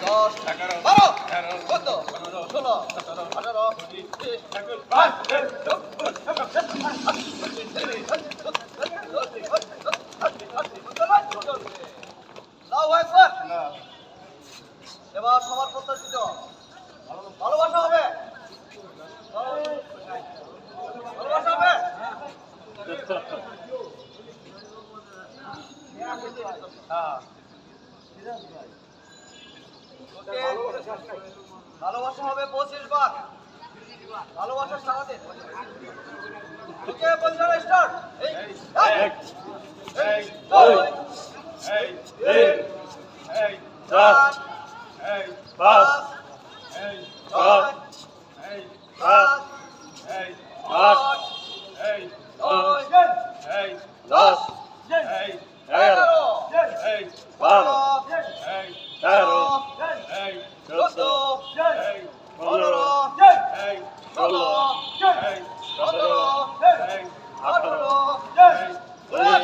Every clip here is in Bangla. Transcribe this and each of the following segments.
10 11 12 13 14 16 18 এবার সবার প্রত্যাশিত ভালোবাসা হবে ভালোবাসা হবে ভালোবাসা হবে 25 বার ভালোবাসা সারাদিন ওকে বলছারা স্টার্ট এই চার পাঁচ ছয় সাত আট নয় 10 11 12 13 14 15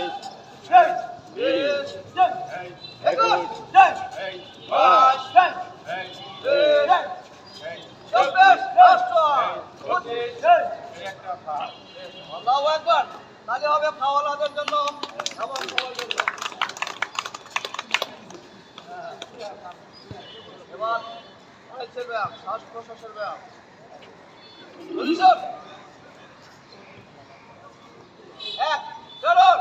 16 17 18 আল্লাহু আকবার তাহলে হবে খাওয়ালাদের জন্য আমার সবার জন্য এবার আইসের ব্যায়াম শ্বাস প্রশ্বাসের ব্যায়াম এক চলুন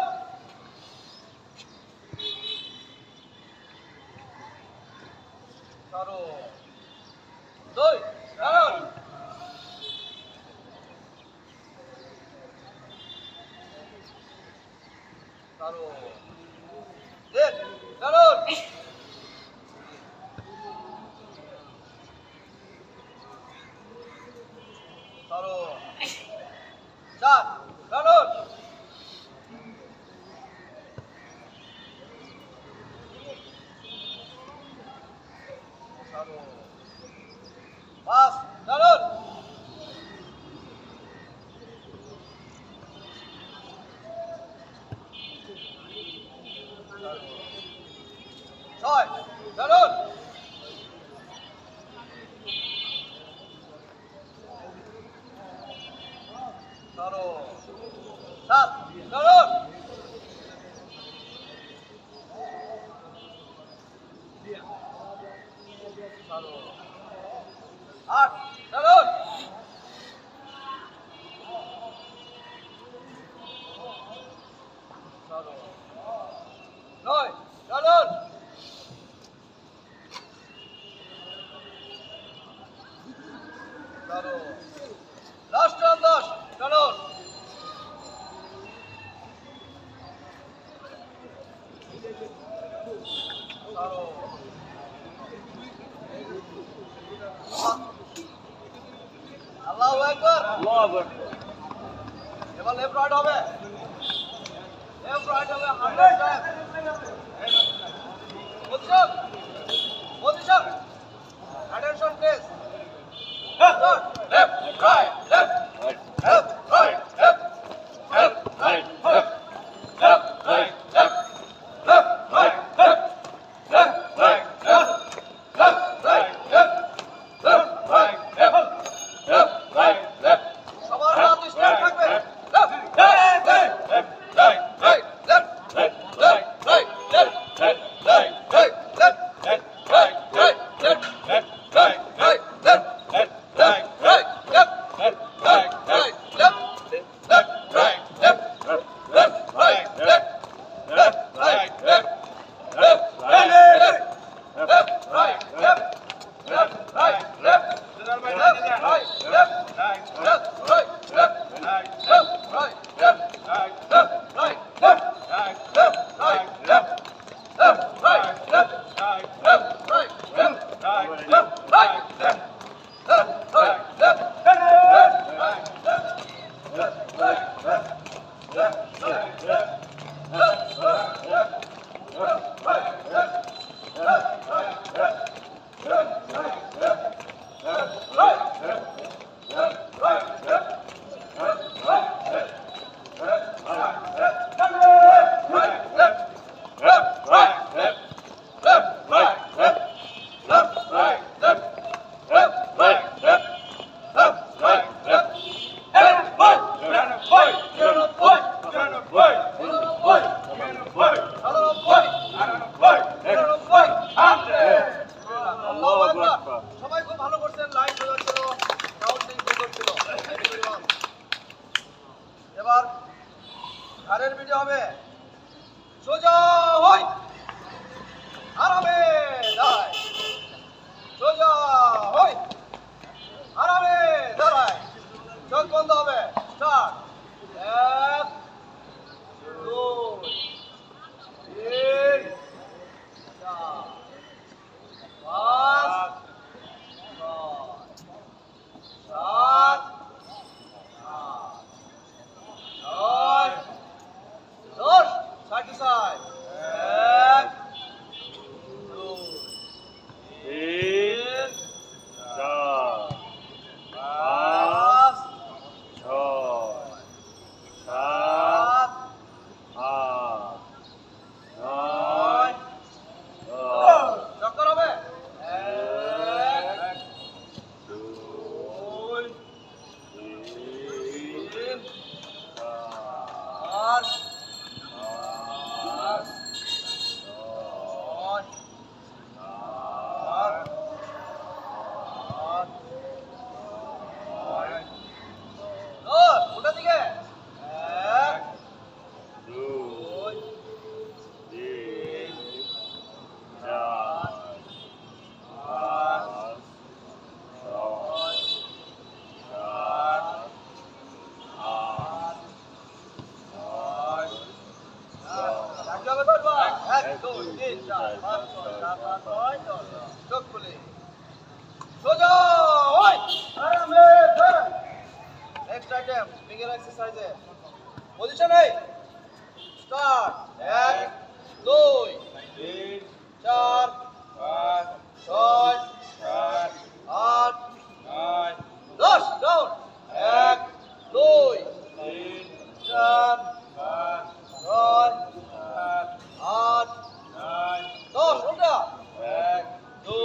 করো দুই চলুন করো তিন চলুন করো চার চলুন করো পাঁচ চলুন ছয় চলুন করো সাত চলুন করো আট চলুন করো নয় চলুন করো লাস্ট 10 চলুন করো আল্লাহু আকবার এবার লেফট রাইট হবে লেফট রাইট হবে 100 time position attention please left right left left right left left right left left right left left right left left right left left right left left right left left right left সবার হাত স্ট্রেট থাকবে left right left right right left left right right left left right right left left right right left left right right left left right right left left right right left left right left left right left left right left left right left left right left left right left Right. চোখ খুলে সোজা ওই আরামে ধর নেক্সট আইটেম ফিঙ্গার এক্সারসাইজে পজিশন এই স্টার্ট 1 2 3 4 5 6 7 8 9 10 ডাউন 1 2 3 4 5 6 7 8 9 10 উল্টা 1 2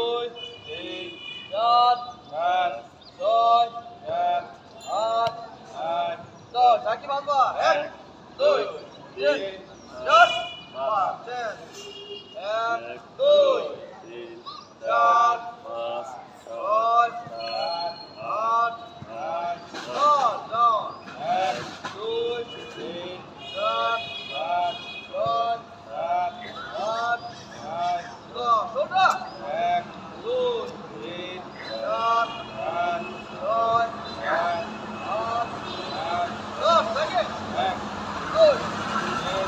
3 4 5 6 7 8 9 10 একই বারবার 1 2 3 4 5 1 2 4 5 6 8 10 ডাউন 2 3 4 5 6 7 8 9 10 উল্টা 1 2 3 4 5 6 7 8 9 10 দেখে 1 2 3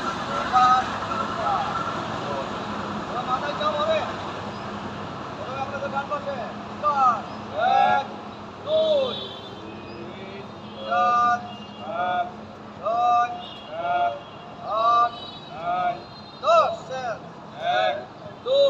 4 মাথায় চাপ হবে তবে আপনাদের ডান পাশে স্টার্ট 1 2 4 5 6 7 8 9 10 সেট 1 2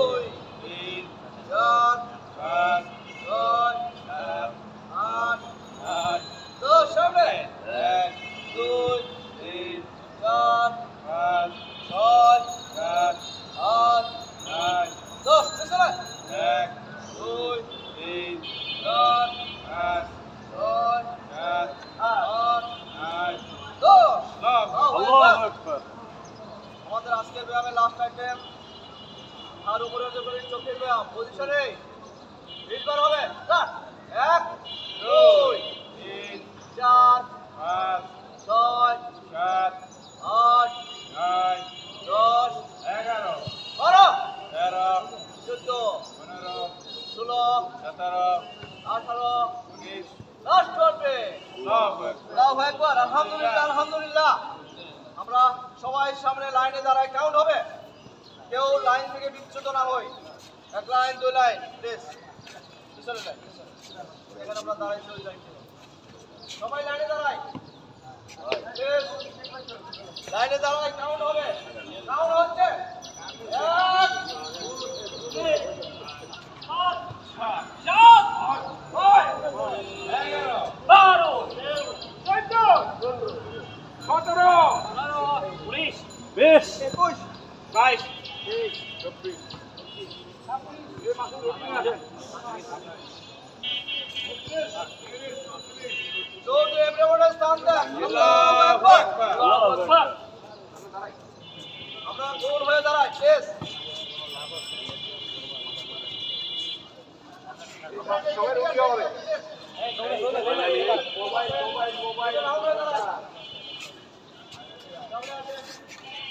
3 4 5 6 7 8 9 10 সামনে 1 2 3 4 5 6 7 8 9 10 পিছনে 1 2 3 4 5 6 7 8 9 10 আল্লাহু আকবার আমাদের আজকের ব্যায়ামের লাস্ট আইটেম আর উপরে করে চোখের ব্যায়াম পজিশনে 20 বার হবে স্টার্ট 1 2 3 4 5 6 7 8 9 10 11 12 13 14 15 16 17 18 19 লাস্ট চলবে আল্লাহু আকবার আল্লাহু আকবার আলহামদুলিল্লাহ আলহামদুলিল্লাহ আমরা সবাই সামনে লাইনে দাঁড়াই কাউন্ট হবে কেউ লাইন থেকে বিচ্যুত না হই এক লাইন দুই লাইন প্লিজ পিছনে লাইন এখানে আমরা দাঁড়াইছি ওই লাইন থেকে সবাই লাইনে দাঁড়াই প্লিজ লাইনে দাঁড়াই কাউন্ট হবে কাউন্ট হচ্ছে 1 everybody stand there আল্লাহু আকবার আল্লাহু আকবার আমরা গোল হয়ে দাঁড়াই প্লিজ